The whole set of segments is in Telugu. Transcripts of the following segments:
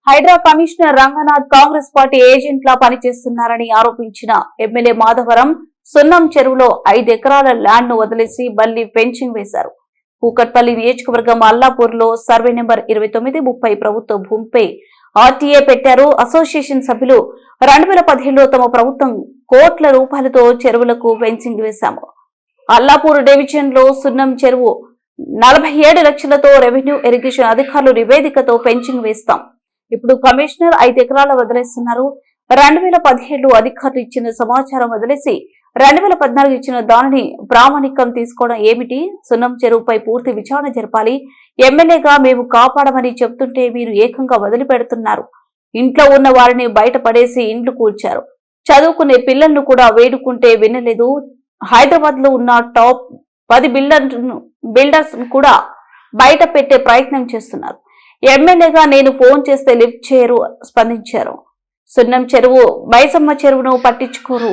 హైడ్రా కమిషనర్ రంగనాథ్ కాంగ్రెస్ పార్టీ ఏజెంట్లా పనిచేస్తున్నారని ఆరోపించిన ఎమ్మెల్యే మాధవరం సున్నం చెరువులో 5 ఎకరాల ల్యాండ్ ను వదిలేసి మళ్లీ ఫెన్సింగ్ వేశారు. కూకట్పల్లి నియోజకవర్గం అల్లాపూర్లో సర్వే నెంబర్ 2930 ప్రభుత్వ భూమిపై ఆర్టీఏ పెట్టారు. అసోసియేషన్ సభ్యులు 2017లో తమ ప్రభుత్వం కోట్ల రూపాయలతో చెరువులకు ఫెన్సింగ్ వేశాము. అల్లాపూర్ డివిజన్ లో సున్నం చెరువు 47 లక్షలతో రెవెన్యూ ఇరిగేషన్ అధికారులు నివేదికతో ఫెన్సింగ్ వేస్తాం. ఇప్పుడు కమిషనర్ 5 ఎకరాల వదిలేస్తున్నారు. 2017 అధికారులు ఇచ్చిన సమాచారం వదిలేసి 2014 ఇచ్చిన దానిని ప్రామాణికం తీసుకోవడం ఏమిటి? సున్నం చెరువుపై పూర్తి విచారణ జరపాలి. ఎమ్మెల్యేగా మేము కాపాడమని చెప్తుంటే మీరు ఏకంగా వదిలిపెడుతున్నారు. ఇంట్లో ఉన్న వారిని బయట పడేసి ఇండ్లు కూల్చారు. చదువుకునే పిల్లలను కూడా వేడుకుంటే వినలేదు. హైదరాబాద్ లో ఉన్న టాప్ 10 బిల్డర్స్ కూడా బయట పెట్టే ప్రయత్నం చేస్తున్నారు. ఎమ్మెల్యేగా నేను ఫోన్ చేస్తే లిఫ్ట్ చేయరు, స్పందించారు. సున్నం చెరువు, బైసమ్మ చెరువును పట్టించుకోరు.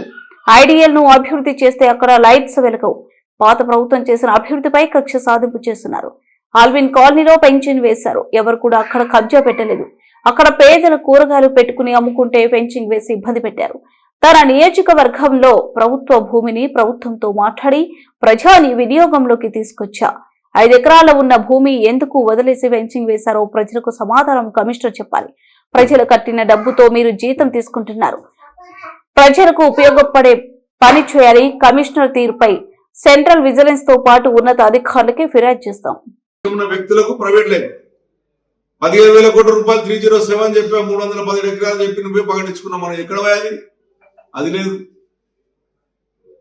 ఐడియల్ ను అభివృద్ధి చేస్తే అక్కడ లైట్స్ వెలగవు. పాత ప్రభుత్వం చేసిన అభివృద్ధిపై కక్ష సాధింపు చేస్తున్నారు. ఆల్విన్ కాలనీలో ఫెన్సింగ్ వేశారు. ఎవరు కూడా అక్కడ కబ్జా పెట్టలేదు. అక్కడ పేదల కూరగాయలు పెట్టుకుని అమ్ముకుంటే ఫెన్సింగ్ వేసి ఇబ్బంది పెట్టారు. తన నియోజకవర్గంలో ప్రభుత్వ భూమిని ప్రభుత్వంతో మాట్లాడి ప్రజా వినియోగంలోకి తీసుకొచ్చా. 5 ఎకరాల ఉన్న భూమి ఎందుకు వదిలేసి ఫెన్సింగ్ వేశారో ప్రజలకు సమాధానం కమిషనర్ చెప్పాలి. ప్రజలు కట్టిన డబ్బుతో మీరు జీతం తీసుకుంటున్నారు. ప్రజలకు ఉపయోగపడే పని చేయాలి. కమిషనర్ తీరుపై సెంట్రల్ విజిలెన్స్ తో పాటు ఉన్నత అధికారులకి ఫిర్యాదు చేస్తాం. వ్యక్తులకు ప్రైవేట్ లేదు 15,000 కోట్ల రూపాయలు 307 చెప్పా 317 ఎకరాలు చెప్పి నువ్వే పగటించుకున్నాం. మనం ఎక్కడ పోయాలి? అది లేదు.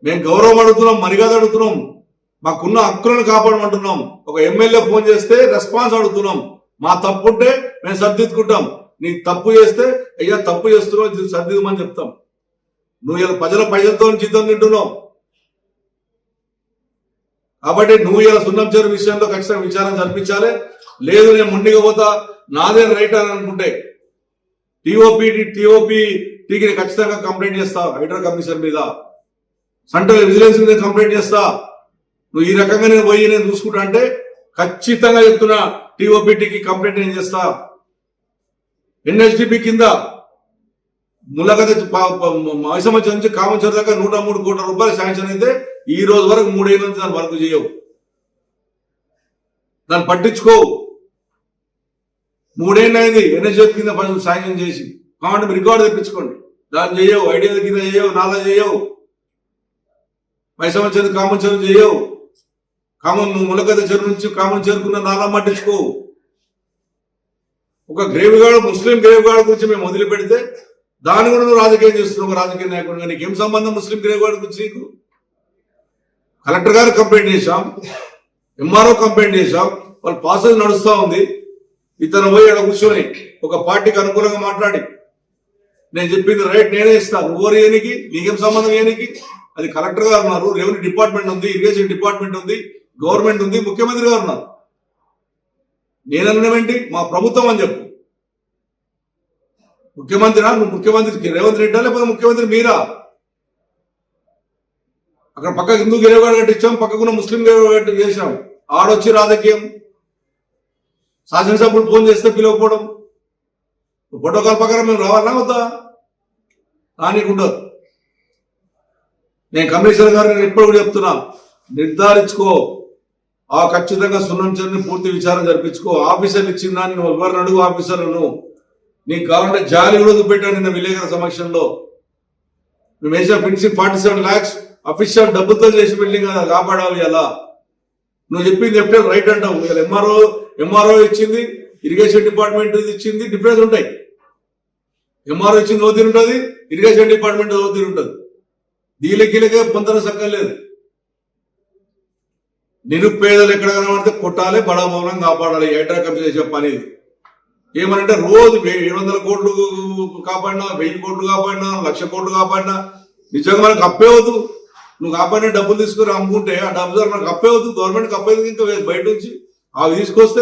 మేము గౌరవం అడుగుతున్నాం, మర్యాద అడుగుతున్నాం, మాకున్న హక్కులను కాపాడమంటున్నాం. ఒక ఎమ్మెల్యే ఫోన్ చేస్తే రెస్పాన్స్ అడుగుతున్నాం. మా తప్పు ఉంటే మేము సర్దిద్దుకుంటాం. నీ తప్పు చేస్తే అయ్యా తప్పు చేస్తున్నావు సర్దిద్దమని చెప్తాం. నువ్వు ఇలా ప్రజల పైసలతో జీతం తింటున్నావు కాబట్టి నువ్వు ఇలా సున్నం చెరువు విషయంలో ఖచ్చితంగా విచారణ జరిపించాలి. లేదు నేను ముందుగా పోతా నాదే రైట్ అని అనుకుంటే టీఓపీకి ఖచ్చితంగా కంప్లైంట్ చేస్తా. హైడ్రా కమిషన్ మీద సెంట్రల్ విజిలెన్స్ మీద కంప్లైంట్ చేస్తా. నువ్వు ఈ రకంగా నేను పోయి నేను చూసుకుంటా అంటే ఖచ్చితంగా చెప్తున్నా టీఓపీటీకి కంప్లైంట్ నేను చేస్తా. ఎన్హెచ్డిపి కింద ములగత మైసమ్మ నుంచి కామచర్ దాకా 103 కోట్ల రూపాయలు శాంక్షన్ అయితే ఈ రోజు వరకు 3 ఏళ్ళ నుంచి దాన్ని వర్క్ చేయవు. దాన్ని పట్టించుకోవు. 3 ఏళ్ళు అయింది ఎన్హెచ్డిపి కింద శాంక్షన్ చేసి. కాబట్టి మీరు రికార్డు తెప్పించుకోండి. దాన్ని చేయవు. ఐడియా కింద చేయవు. నాలా చేయవు. మైసమ్మ చెరువు కామన్ చెరువు చేయవు. కామన్ ములగత చెరువు నుంచి కామన్ చేరుకున్న నాలా పట్టించుకోవు. ఒక గ్రేవ్ గార్డ్ ముస్లిం గ్రేవ్ గార్డ్ గురించి మేము వదిలిపెడితే దాన్ని కూడా నువ్వు రాజకీయం చేస్తున్నావు. రాజకీయ నాయకుడు నీకేం సంబంధం ముస్లిం గ్రేవ్ గార్డ్ గురించి? నీకు కలెక్టర్ గారు కంప్లైంట్ చేశాం, ఎంఆర్ఓ కంప్లైంట్ చేశాం. వాళ్ళ ప్రాసెస్ నడుస్తూ ఉంది. ఇతను పోయి అక్కడ కూర్చొని ఒక పార్టీకి అనుకూలంగా మాట్లాడి నేను చెప్పింది రైట్ నేనే ఇస్తాను, నువ్వు ఏనికి నీకేం సంబంధం ఏనికి? అది కలెక్టర్ గారు ఉన్నారు, రెవెన్యూ డిపార్ట్మెంట్ ఉంది, ఇరిగేషన్ డిపార్ట్మెంట్ ఉంది, గవర్నమెంట్ ఉంది, ముఖ్యమంత్రి గారు ఉన్నారు. నేననేమేంటి? మా ప్రభుత్వం అని చెప్పు. ముఖ్యమంత్రినా? నువ్వు ముఖ్యమంత్రి రేవంత్ రెడ్డా లేకపోతే ముఖ్యమంత్రి మీరా? అక్కడ పక్క హిందూ గిరేవాడు కట్టించాం, పక్కకున్న ముస్లిం గిరేవాడు చేసాం. ఆడొచ్చి రాజకీయం శాసనసభ్యుడు ఫోన్ చేస్తే పిలవకపోవడం. ప్రోటోకాల్ ప్రకారం మేము రావాలన్నా వద్దా? రానికుండదు. నేను కమిషనర్ గారు నేను ఇప్పుడు కూడా చెప్తున్నా, నిర్ధారించుకో. ఖచ్చితంగా సున్నం చెరువుని పూర్తి విచారణ జరిపించుకో. ఆఫీసర్లు ఇచ్చిన దాన్ని నువ్వు ఎవరిని అడుగు. ఆఫీసర్లను నీకు కావాలంటే జాలి కూడా చూపెట్టాను నిన్న విలేకరుల సమక్షంలో. మేము వేసిన ఫినిషింగ్ 47 lakhs అఫీషియల్ డబ్బుతో చేసి బిల్డింగ్ కాపాడాలి. అలా నువ్వు చెప్పింది చెప్తే రైట్ అంటావు. ఇలా ఎంఆర్ఓ ఇచ్చింది, ఇరిగేషన్ డిపార్ట్మెంట్ ఇచ్చింది, డిఫరెన్స్ ఉంటాయి. ఎంఆర్ఓ ఇచ్చింది ఓ తీరు ఉంటుంది, ఇరిగేషన్ డిపార్ట్మెంట్ ఓ తీరు ఉంటుంది. దీనికిలకే పొందన సక్కర్లేదు. నిరుపేదలు ఎక్కడ కనబడితే కొట్టాలి, బడామూలం కాపాడాలి. హైడ్రా కమిషన్ చేసే పని ఏమనంటే రోజు 700 కోట్లు కాపాడినా, 1000 కోట్లు కాపాడినా, 1,00,000 కోట్లు కాపాడినా నిజంగా మనకు అప్పేవద్దు. నువ్వు కాపాడిన డబ్బులు తీసుకుని అమ్ముకుంటే ఆ డబ్బులు మనకు అప్పేవద్దు. గవర్నమెంట్కి అప్పేది ఇంకా బయట నుంచి అవి తీసుకొస్తే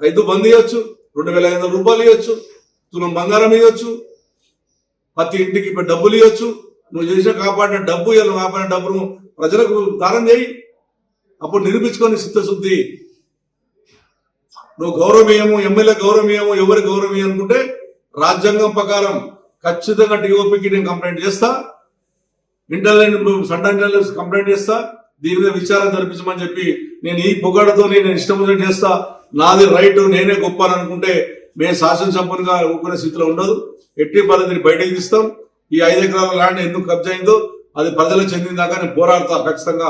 రైతు బంధు ఇవ్వచ్చు, 2,500 రూపాయలు ఇవ్వచ్చు, తులం బంగారం ఇవ్వచ్చు, ప్రతి ఇంటికి డబ్బులు ఇవ్వచ్చు. నువ్వు చేసిన కాపాడిన డబ్బు ఇలా కాపాడిన డబ్బును ప్రజలకు దానం చేయి. అప్పుడు నిరూపించుకొని రాజ్యాంగం ప్రకారం ఖచ్చితంగా టీఓపీకి నేను కంప్లైంట్ చేస్తా, ఇంటెలిజెన్స్ కంప్లైంట్ చేస్తా, దీని మీద విచారణ జరిపించమని చెప్పి నేను ఈ పొగడతో నేను ఇష్టం వచ్చినట్టు చేస్తా, నాది రైట్, నేనే గొప్ప అని అనుకుంటే మేము శాసనసభ్యునిగా ఊరుకునే స్థితిలో ఉండదు. ఎట్టి పరిస్థితిని బయటకు తీస్తాం. ఈ 5 ఎకరాల ల్యాండ్ ఎందుకు కబ్జా అయిందో అది ప్రజలకు చెందిన దాకా నేను పోరాడతా. ఖచ్చితంగా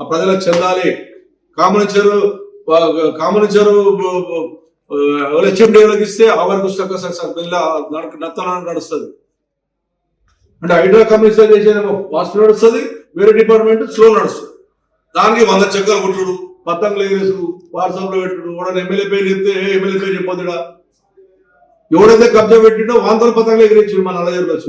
ఆ ప్రజలకు చెందాలి. కామన్ చెరువు హెచ్ఎండిలోకి ఇస్తే అవరకు నడుస్తుంది. అంటే హైడ్రా కమిషన్ చేసేదేమో ఫాస్ట్ నడుస్తుంది, వేరే డిపార్ట్మెంట్ స్లో నడుస్తుంది. దానికి 100 చెక్కలు కొట్టుడు, పతంగులు ఎగరేసుడు, వాట్సాప్ లో పెట్టుడు, ఎవడన్నా ఎమ్మెల్యే పేరు చెప్తే ఎమ్మెల్యే పేరు చెప్పొద్దుడా, ఎవడైతే కబ్జా పెట్టిండో 100 పతంగులు ఎగిరించాడు మన నల్లజర్లు వచ్చి.